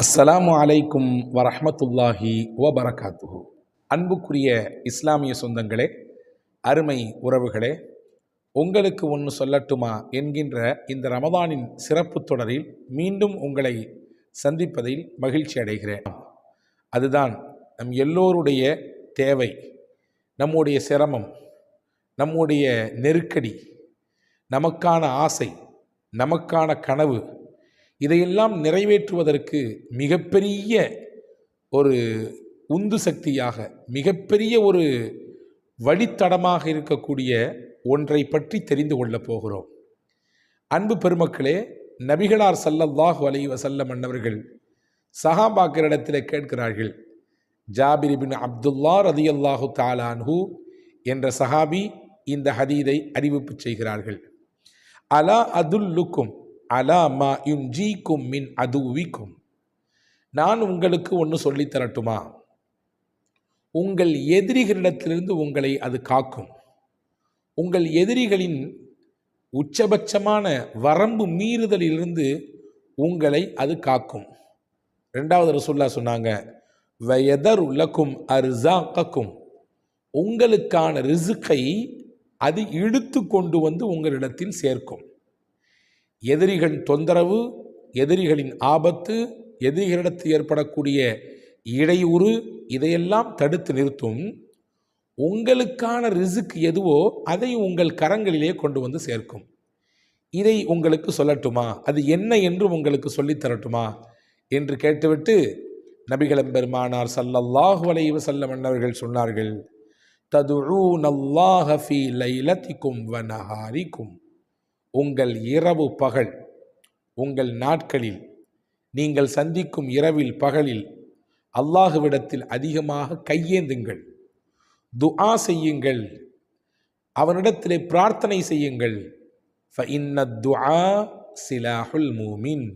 அஸ்ஸலாமு அலைக்கும் வரஹ்மத்துல்லாஹி வபரகாத்துஹு. அன்புக்குரிய இஸ்லாமிய சொந்தங்களே, அருமை உறவுகளே, உங்களுக்கு ஒன்று சொல்லட்டுமா என்கின்ற இந்த ரமதானின் சிறப்பு தொடரில் மீண்டும் உங்களை சந்திப்பதில் மகிழ்ச்சி அடைகிறேன். அதுதான் நம் எல்லோருடைய தேவை, நம்முடைய சிரமம், நம்முடைய நெருக்கடி, நமக்கான ஆசை, நமக்கான கனவு, இதையெல்லாம் நிறைவேற்றுவதற்கு மிகப்பெரிய ஒரு உந்து சக்தியாக, மிகப்பெரிய ஒரு வழித்தடமாக இருக்கக்கூடிய ஒன்றை பற்றி தெரிந்து கொள்ளப் போகிறோம். அன்பு பெருமக்களே, நபிகளார் ஸல்லல்லாஹு அலைஹி வஸல்லம் அன்னவர்கள் சஹாபாக்களிடத்தில் கேட்கிறார்கள். ஜாபிர் இப்னு அப்துல்லா ரலியல்லாஹு தஆலா அன்ஹு என்ற சஹாபி இந்த ஹதீதை அறிவிப்பு செய்கிறார்கள். அலா அதுல்லுக்கும் அலா மா யுன்ஜீக்கும் மின் அதுவிக்கும். நான் உங்களுக்கு ஒன்று சொல்லித் தரட்டுமா? உங்கள் எதிரிகளிடத்திலிருந்து உங்களை அது காக்கும். உங்கள் எதிரிகளின் உச்சபட்சமான வரம்பு மீறுதலிலிருந்து உங்களை அது காக்கும். ரெண்டாவது ரசூலுல்லாஹ் சொன்னாங்க, வயதரு லக்கும் அர்ஸாக்கக்கும். உங்களுக்கான ரிஸ்கை அது இழுத்து கொண்டு வந்து உங்களிடத்தில் சேர்க்கும். எதிரிகள் தொந்தரவு, எதிரிகளின் ஆபத்து, எதிரிகளிடத்தில் ஏற்படக்கூடிய இடையூறு, இதையெல்லாம் தடுத்து நிறுத்தும். உங்களுக்கான ரிஸ்க் எதுவோ அதை உங்கள் கரங்களிலே கொண்டு வந்து சேர்க்கும். இதை உங்களுக்கு சொல்லட்டுமா? அது என்ன என்று உங்களுக்கு சொல்லித் தரட்டுமா என்று கேட்டுவிட்டு நபிகள் பெருமானார் ஸல்லல்லாஹு அலைஹி வஸல்லம் அன்னவர்கள் சொன்னார்கள், ததுஊனல்லாஹ ஃபீ லைலத்திக்கும் வ நஹாரிக்கும். உங்கள் இரவு பகல், உங்கள் நாட்களில், நீங்கள் சந்திக்கும் இரவில் பகலில் அல்லாஹுவிடத்தில் அதிகமாக கையேந்துங்கள், துஆ செய்யுங்கள், அவனிடத்திலே பிரார்த்தனை செய்யுங்கள். ஃபஇன்ன துஆ சிலாஹுல் மூமின்.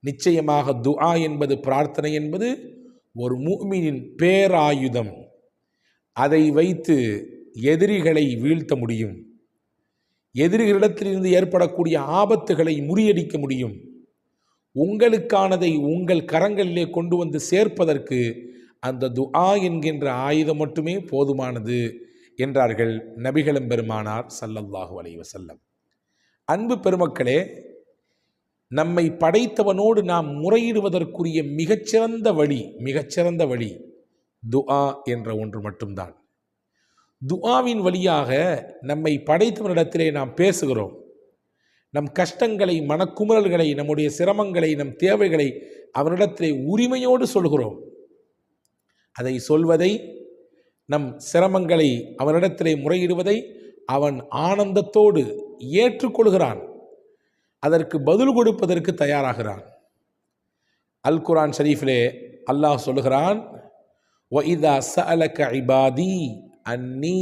நிச்சயமாக துஆ என்பது, பிரார்த்தனை என்பது ஒரு மூமினின் பேராயுதம். அதை வைத்து எதிரிகளை வீழ்த்த முடியும், எதிரிகளிடத்திலிருந்து ஏற்படக்கூடிய ஆபத்துகளை முறியடிக்க முடியும். உங்களுக்கானதை உங்கள் கரங்களிலே கொண்டு வந்து சேர்ப்பதற்கு அந்த துஆ என்கின்ற ஆயுதம் மட்டுமே போதுமானது என்றார்கள் நபிகளும் பெருமானார் ஸல்லல்லாஹு அலைஹி வஸல்லம். அன்பு பெருமக்களே, நம்மை படைத்தவனோடு நாம் முறையிடுவதற்குரிய மிகச்சிறந்த வழி துஆ என்ற ஒன்று மட்டும்தான். துஆவின் வழியாக நம்மை படைத்தவனிடத்திலே நாம் பேசுகிறோம். நம் கஷ்டங்களை, மனக்குமுறல்களை, நம்முடைய சிரமங்களை, நம் தேவைகளை அவனிடத்திலே உரிமையோடு சொல்கிறோம். அதை சொல்வதை, நம் சிரமங்களை அவனிடத்திலே முறையிடுவதை அவன் ஆனந்தத்தோடு ஏற்றுக்கொள்கிறான். அதற்கு பதில் கொடுப்பதற்கு தயாராகிறான். அல் குர்ஆன் ஷரீஃபிலே அல்லாஹ் சொல்லுகிறான், வஇதா ஸஅலக இபாதி அன்னி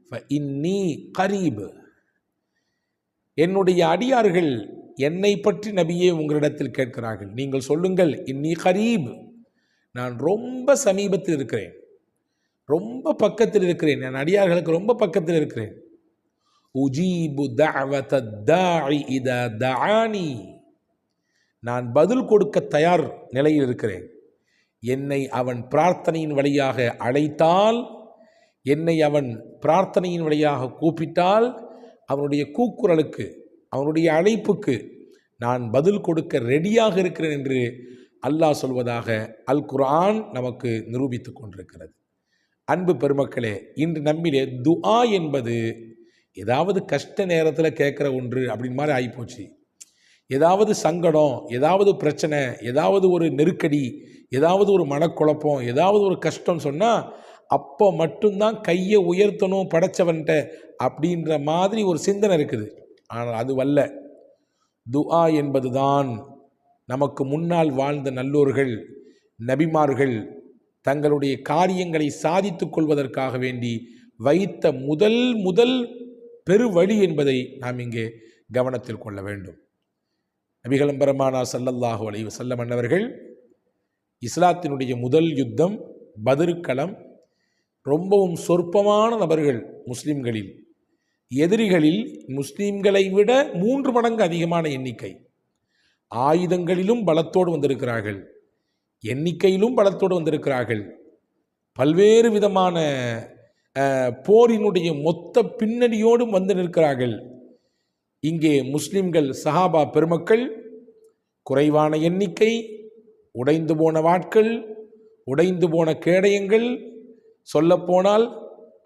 ஃபஇன்னி கரீப். என்னுடைய அடியார்கள் என்னை பற்றி நபியே உங்களிடத்தில் கேட்கிறார்கள், நீங்கள் சொல்லுங்கள், இன்னி கரீப், நான் ரொம்ப சமீபத்தில் இருக்கிறேன், ரொம்ப பக்கத்தில் இருக்கிறேன், நான் அடியார்களுக்கு ரொம்ப பக்கத்தில் இருக்கிறேன். உஜீபு தஅவத தாஇ இதா தஆனி. நான் பதில் கொடுக்க தயார் நிலையில் இருக்கிறேன். என்னை அவன் பிரார்த்தனையின் வழியாக அழைத்தால், என்னை அவன் பிரார்த்தனையின் வழியாக கூப்பிட்டால், அவனுடைய கூக்குரலுக்கு, அவனுடைய அழைப்புக்கு நான் பதில் கொடுக்க ரெடியாக இருக்கிறேன் என்று அல்லாஹ் சொல்வதாக அல் குர்ஆன் நமக்கு நிரூபித்து கொண்டிருக்கிறது. அன்பு பெருமக்களே, இன்று நம்மிலே துஆ என்பது ஏதாவது கஷ்ட நேரத்தில் கேட்குற ஒன்று அப்படின்னு மாதிரி ஆகிப்போச்சு. ஏதாவது சங்கடம், ஏதாவது பிரச்சனை, ஏதாவது ஒரு நெருக்கடி, ஏதாவது ஒரு மனக்குழப்பம், ஏதாவது ஒரு கஷ்டம் சொன்னால் அப்போ மட்டும்தான் கையை உயர்த்தணும் படைச்சவன்ட்ட அப்படின்ற மாதிரி ஒரு சிந்தனை இருக்குது. ஆனால் அதுவல்ல. துஆ என்பதுதான் நமக்கு முன்னால் வாழ்ந்த நல்லோர்கள், நபிமார்கள் தங்களுடைய காரியங்களை சாதித்து கொள்வதற்காக வேண்டி வைத்த முதல் பெருவழி என்பதை நாம் இங்கே கவனத்தில் கொள்ள வேண்டும். நபிகள் பெருமானார் ஸல்லல்லாஹு அலைஹி வஸல்லம் அன்னவர்கள் இஸ்லாத்தினுடைய முதல் யுத்தம் பத்ருக்களம். ரொம்பவும் சொற்பமான நபர்கள் முஸ்லிம்களில், எதிரிகளில் முஸ்லிம்களை விட 3 மடங்கு அதிகமான எண்ணிக்கை, ஆயுதங்களிலும் பலத்தோடு வந்திருக்கிறார்கள். எண்ணிக்கையிலும் பலத்தோடு வந்திருக்கிறார்கள். பல்வேறு விதமான போரினுடைய மொத்த பின்னணியோடும் வந்து நிற்கிறார்கள். இங்கே முஸ்லிம்கள் சஹாபா பெருமக்கள் குறைவான எண்ணிக்கை, உடைந்து போன வாட்கள், உடைந்து போன கேடயங்கள், சொல்லப்போனால்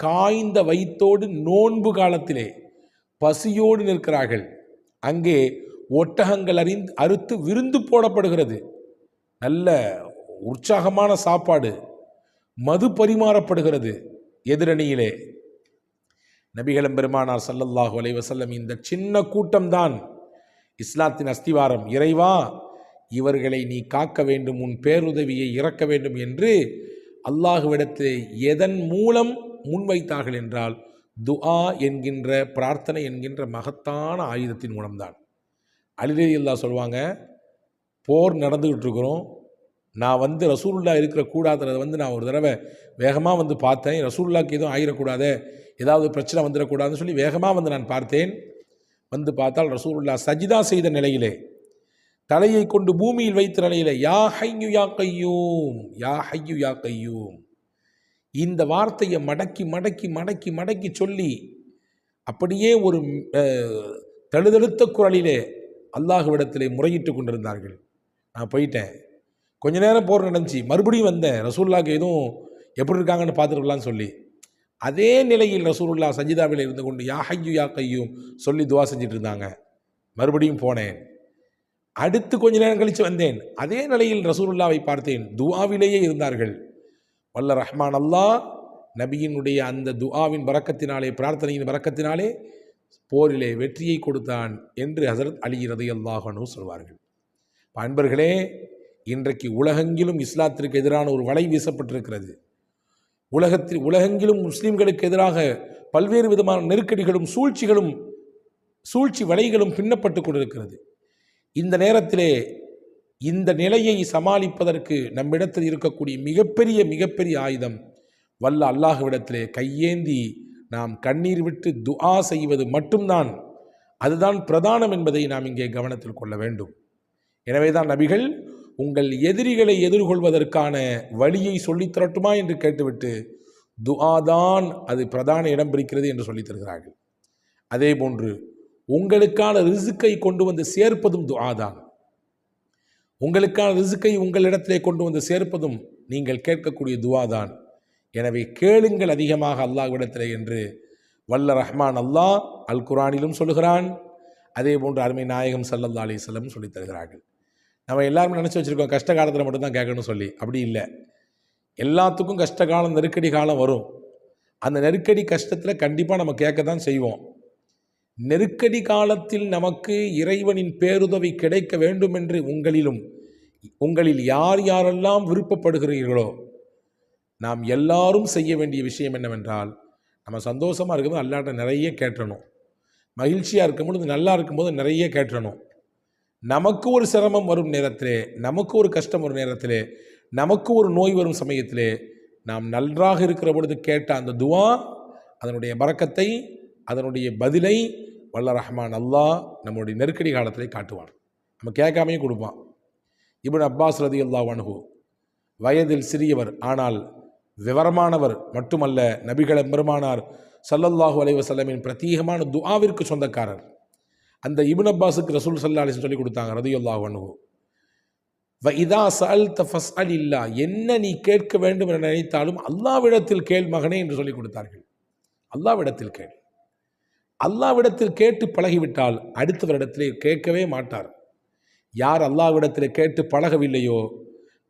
காய்ந்த வயிற்றோடு நோன்பு காலத்திலே பசியோடு நிற்கிறார்கள். அங்கே ஒட்டகங்கள் அறுத்து விருந்து போடப்படுகிறது. நல்ல உற்சாகமான சாப்பாடு, மது பரிமாறப்படுகிறது. எதிரணியிலே நபிகளும் பெருமானார் ஸல்லல்லாஹு அலைஹி வஸல்லம் இந்த சின்ன கூட்டம்தான் இஸ்லாத்தின் அஸ்திவாரம். இறைவா, இவர்களை நீ காக்க வேண்டும், உன் பேருதவியை இறக்க வேண்டும் என்று அல்லாஹுவிடத்தில் எதன் மூலம் முன்வைத்தார்கள் என்றால் துஆ என்கின்ற பிரார்த்தனை என்கின்ற மகத்தான ஆயுதத்தின் மூலம்தான். அலி ரலியல்லாஹு சொல்லுவாங்க, போர் நடந்துக்கிட்டு இருக்கிறோம், நான் ரசூலுல்லா இருக்கிற கூடாதுறதை நான் ஒரு தடவை வேகமாக பார்த்தேன். ரசூலுல்லாக்கு எதுவும் ஆகிடக்கூடாது, ஏதாவது பிரச்சனை வந்துடக்கூடாதுன்னு சொல்லி வேகமாக நான் பார்த்தேன். பார்த்தால் ரசூலுல்லா சஜிதா செய்த நிலையிலே, தலையை கொண்டு பூமியில் வைத்த நிலையிலே, யா ஹய்யு யா கையூம், யா ஹய்யு யா கையூம், இந்த வார்த்தையை மடக்கி மடக்கி மடக்கி மடக்கி சொல்லி அப்படியே ஒரு தழுதழுத்த குரலிலே அல்லாஹுவிடத்திலே முறையிட்டு கொண்டிருந்தார்கள். நான் போயிட்டேன், கொஞ்ச நேரம் போர் நடந்துச்சு, மறுபடியும் வந்தேன், ரசூலுல்லாக்கு எதுவும் எப்படி இருக்காங்கன்னு பார்த்துருக்கலான்னு சொல்லி. அதே நிலையில் ரசூலுல்லா சஜிதாவில் இருந்து கொண்டு யா ஹய்யு யா கையூம் சொல்லி துவா செஞ்சுட்டு இருந்தாங்க. மறுபடியும் போனேன், அடுத்து கொஞ்ச நேரம் கழித்து வந்தேன், அதே நிலையில் ரசூலுல்லாவை பார்த்தேன், துஆவிலேயே இருந்தார்கள். வல்ல ரஹ்மான் அல்லாஹ் நபியினுடைய அந்த துஆவின் பரக்கத்தினாலே, பிரார்த்தனையின் பரக்கத்தினாலே போரிலே வெற்றியை கொடுத்தான் என்று ஹஸரத் அலி ரலியல்லாஹு அன்ஹு சொல்வார்கள். அன்பர்களே, இன்றைக்கு உலகெங்கிலும் இஸ்லாத்திற்கு எதிரான ஒரு வலை வீசப்பட்டிருக்கிறது. உலகெங்கிலும் முஸ்லிம்களுக்கு எதிராக பல்வேறு விதமான நெருக்கடிகளும் சூழ்ச்சி வலைகளும் பின்னப்பட்டு கொண்டிருக்கிறது. இந்த நேரத்திலே இந்த நிலையை சமாளிப்பதற்கு நம்மிடத்தில் இருக்கக்கூடிய மிகப்பெரிய ஆயுதம் வல்ல அல்லாஹ்விடத்திலே கையேந்தி நாம் கண்ணீர் விட்டு துஆ செய்வது மட்டும்தான். அதுதான் பிரதானம் என்பதை நாம் இங்கே கவனத்தில் கொள்ள வேண்டும். எனவேதான் நபிகள் உங்கள் எதிரிகளை எதிர்கொள்வதற்கான வழியை சொல்லித் தரட்டுமா என்று கேட்டுவிட்டு துஆதான் அது பிரதான இடம் பிடிக்கிறது என்று சொல்லித் தருகிறார்கள். அதே போன்று உங்களுக்கான ரிசுக்கை கொண்டு வந்து சேர்ப்பதும் துஆதான். உங்களுக்கான ரிசுக்கை உங்களிடத்திலே கொண்டு வந்து சேர்ப்பதும் நீங்கள் கேட்கக்கூடிய துஆதான். எனவே கேளுங்கள் அதிகமாக அல்லாஹ்விடத்திலே என்று வல்ல ரஹ்மான் அல்லாஹ் அல் குர்ஆனிலும் சொல்லுகிறான். அதே போன்று அருமை நாயகம் ஸல்லல்லாஹு அலைஹி வஸல்லம் சொல்லித் தருகிறார்கள். நம்ம எல்லாருமே நினச்சி வச்சுருக்கோம் கஷ்ட காலத்தில் மட்டும்தான் கேட்கணும்னு சொல்லி. அப்படி இல்லை, எல்லாத்துக்கும் கஷ்ட காலம், நெருக்கடி காலம் வரும். அந்த நெருக்கடி கஷ்டத்தில் கண்டிப்பாக நம்ம கேட்க தான் செய்வோம். நெருக்கடி காலத்தில் நமக்கு இறைவனின் பேருதவி கிடைக்க வேண்டும் என்று உங்களில் யார் யாரெல்லாம் விருப்பப்படுகிறீர்களோ நாம் எல்லாரும் செய்ய வேண்டிய விஷயம் என்னவென்றால், நம்ம சந்தோஷமாக இருக்கும்போது அல்லாஹ்ட்ட நிறைய கேட்டணும், மகிழ்ச்சியாக இருக்கும்பொழுது நல்லா இருக்கும்போது நிறைய கேட்டணும். நமக்கு ஒரு சிரமம் வரும் நேரத்திலே, நமக்கு ஒரு கஷ்டம் வரும் நேரத்திலே, நமக்கு ஒரு நோய் வரும் சமயத்திலே நாம் நன்றாக இருக்கிற பொழுது கேட்ட அந்த துஆ, அதனுடைய பரக்கத்தை, அதனுடைய பதிலை வல்ல ரஹ்மான் அல்லாஹ் நம்முடைய நெருக்கடி காலத்திலே காட்டுவான். நம்ம கேட்காமையே கொடுப்பான். இப்னு அப்பாஸ் ரலியல்லாஹு அன்ஹு வயதில் சிறியவர், ஆனால் விவரமானவர் மட்டுமல்ல, நபிகள் பெருமானார் ஸல்லல்லாஹு அலைஹி வஸல்லமின் பிரத்யேகமான துஆவிற்கு சொந்தக்காரர். அந்த இப்னு அப்பாஸுக்கு ரசூல் ஸல்லல்லாஹு அலைஹி வஸல்லம் சொல்லி கொடுத்தாங்க ரலியல்லாஹு அன்ஹு, வ இதா சஅல்த ஃபஸ்அலில்லா, என்ன நீ கேட்க வேண்டும் என நினைத்தாலும் அல்லாஹ்விடத்தில் கேள் மகனே என்று சொல்லி கொடுத்தார்கள். அல்லாஹ்விடத்தில் கேள். அல்லாஹ்விடத்தில் கேட்டு பழகிவிட்டால் அடுத்தவரிடத்திலே கேட்கவே மாட்டார். யார் அல்லாஹ்விடத்தில் கேட்டு பழகவில்லையோ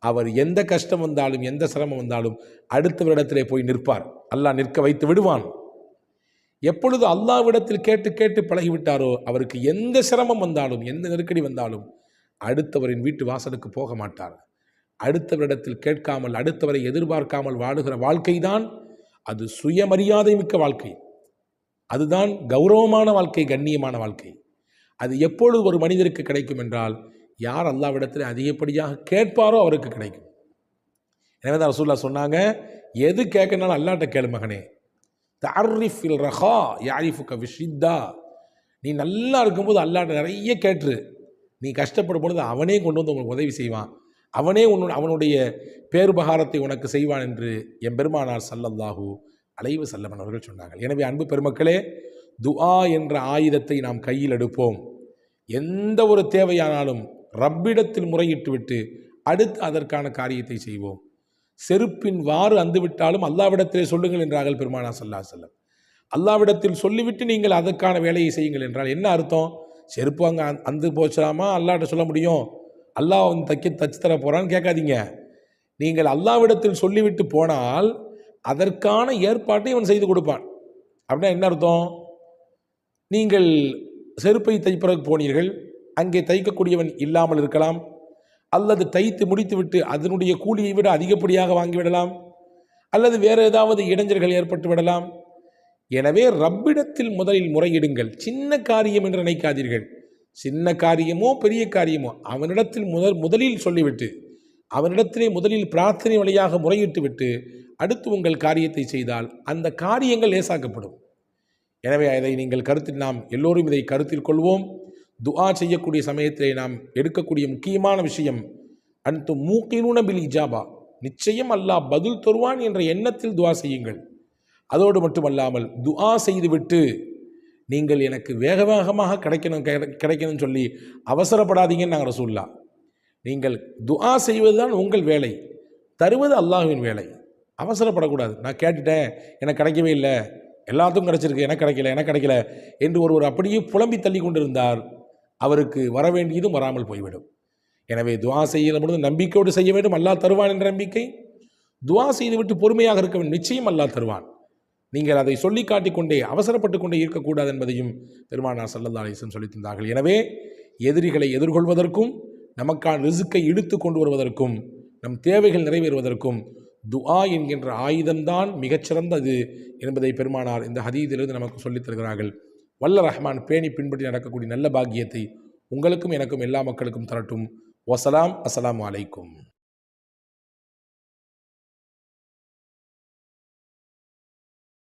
அவர் எந்த கஷ்டம் வந்தாலும் எந்த சிரமம் வந்தாலும் அடுத்தவரிடத்திலே போய் நிற்பார். அல்லாஹ் நிற்க வைத்து விடுவான். எப்பொழுது அல்லாஹ்விடத்தில் கேட்டு கேட்டு பழகிவிட்டாரோ அவருக்கு எந்த சிரமம் வந்தாலும் எந்த நெருக்கடி வந்தாலும் அடுத்தவரின் வீட்டு வாசலுக்கு போக மாட்டார். அடுத்தவரிடத்தில் கேட்காமல், அடுத்தவரை எதிர்பார்க்காமல் வாழுகிற வாழ்க்கைதான் அது சுயமரியாதை மிக்க வாழ்க்கை. அதுதான் கௌரவமான வாழ்க்கை, கண்ணியமான வாழ்க்கை. அது எப்பொழுது ஒரு மனிதருக்கு கிடைக்கும் என்றால், யார் அல்லாஹ்விடத்தில் அதிகப்படியாக கேட்பாரோ அவருக்கு கிடைக்கும். எனவே தான் ரசூலுல்லாஹ் சொன்னாங்க, எது கேட்கனாலும் அல்லாஹ்ட்ட கேளு மகனே. தஅர்ரிஃபில் ரஹா யாரிஃபுக ஃபிஷ்ஷித்தா, நீ நல்லா இருக்கும்போது அல்லாஹ்ட்ட நிறைய கேட்டுரு, நீ கஷ்டப்படும் பொழுது அவனே கொண்டு வந்து உங்களுக்கு உதவி செய்வான். அவனே அவனுடைய பேருபகாரத்தை உனக்கு செய்வான் என்று எம்பெருமானார் ஸல்லல்லாஹு அலைஹி வஸல்லம் அவர்கள் சொன்னார்கள். எனவே அன்பு பெருமக்களே, துஆ என்ற ஆயுதத்தை நாம் கையில் எடுப்போம். எந்த ஒரு தேவையானாலும் ரப்பிடத்தில் முறையிட்டு விட்டு அடுத்து அதற்கான காரியத்தை செய்வோம். செருப்பின் வாறு அந்து விட்டாலும் அல்லாவிடத்திலே சொல்லுங்கள் என்றார்கள் பெருமானார் ஸல்லல்லாஹு அலைஹி வஸல்லம். அல்லாவிடத்தில் சொல்லிவிட்டு நீங்கள் அதற்கான வேலையை செய்யுங்கள் என்றால் என்ன அர்த்தம்? செருப்பு அங்கே அந்து போச்சலாமா அல்லாட்ட சொல்ல முடியும்? அல்லாஹ் வந்து தச்சு தர போகிறான்னு கேட்காதீங்க. நீங்கள் அல்லாவிடத்தில் சொல்லிவிட்டு போனால் அதற்கான ஏற்பாட்டை அவன் செய்து கொடுப்பான். அப்படின்னா என்ன அர்த்தம்? நீங்கள் செருப்பை தைப்பதற்கு போனீர்கள், அங்கே தைக்கக்கூடியவன் இல்லாமல் இருக்கலாம், அல்லது தைத்து முடித்துவிட்டு அதனுடைய கூலியை விட அதிகப்படியாக வாங்கிவிடலாம், அல்லது வேறு ஏதாவது இடைஞ்சல்கள் ஏற்பட்டு விடலாம். எனவே ரப்பிடத்தில் முதலில் முறையிடுங்கள். சின்ன காரியம் என்று நினைக்காதீர்கள். சின்ன காரியமோ பெரிய காரியமோ அவனிடத்தில் முதலில் சொல்லிவிட்டு அவனிடத்திலே முதலில் பிரார்த்தனை வழியாக முறையிட்டு விட்டு அடுத்து உங்கள் காரியத்தை செய்தால் அந்த காரியங்கள் லேசாக்கப்படும். எனவே அதை நீங்கள் நாம் எல்லோரும் இதை கருத்தில் கொள்வோம். துஆ செய்யக்கூடிய சமயத்திலே நாம் எடுக்கக்கூடிய முக்கியமான விஷயம் அன்து மூக்கினூன பில் இஜாபா, நிச்சயம் அல்லாஹ் பதில் தருவான் என்ற எண்ணத்தில் துஆ செய்யுங்கள். அதோடு மட்டுமல்லாமல் துஆ செய்துவிட்டு நீங்கள் எனக்கு வேக வேகமாக கிடைக்கணும்னு சொல்லி அவசரப்படாதீங்கன்னு நாங்கள் ரசூலுல்லாஹ். நீங்கள் துஆ செய்வது தான் உங்கள் வேலை, தருவது அல்லாஹ்வின் வேலை. அவசரப்படக்கூடாது. நான் கேட்டுட்டேன், எனக்கு கிடைக்கவே இல்லை, எல்லாத்துக்கும் கிடைச்சிருக்கு, எனக்கு கிடைக்கல என்று ஒருவர் அப்படியே புலம்பி தள்ளி கொண்டிருந்தார். அவருக்கு வர வேண்டியதும் வராமல் போய்விடும். எனவே துஆ செய்யும் பொழுது நம்பிக்கையோடு செய்ய வேண்டும். அல்லாஹ் தருவான் என்ற நம்பிக்கை. துஆ செய்துவிட்டு பொறுமையாக இருக்க வேண்டும். நிச்சயம் அல்லாஹ் தருவான். நீங்கள் அதை சொல்லி காட்டிக்கொண்டே அவசரப்பட்டு கொண்டே இருக்கக்கூடாது என்பதையும் பெருமானார் ஸல்லல்லாஹு அலைஹி வஸல்லம் சொல்லித் தந்தார்கள். எனவே எதிரிகளை எதிர்கொள்வதற்கும் நமக்கான ரிஸ்கை இழுத்து கொண்டு வருவதற்கும் நம் தேவைகள் நிறைவேறுவதற்கும் துஆ என்கின்ற ஆயுதம்தான் மிகச்சிறந்தது என்பதை பெருமானார் இந்த ஹதீஸிலிருந்து நமக்கு சொல்லித் தருகிறார்கள். வல்ல ரஹ்மான் பேணி பின்பற்றி நடக்கக்கூடிய நல்ல பாக்கியத்தை உங்களுக்கும் எனக்கும் எல்லா மக்களுக்கும் தரட்டும். வஸலாம். அஸ்ஸலாமு அலைக்கும்.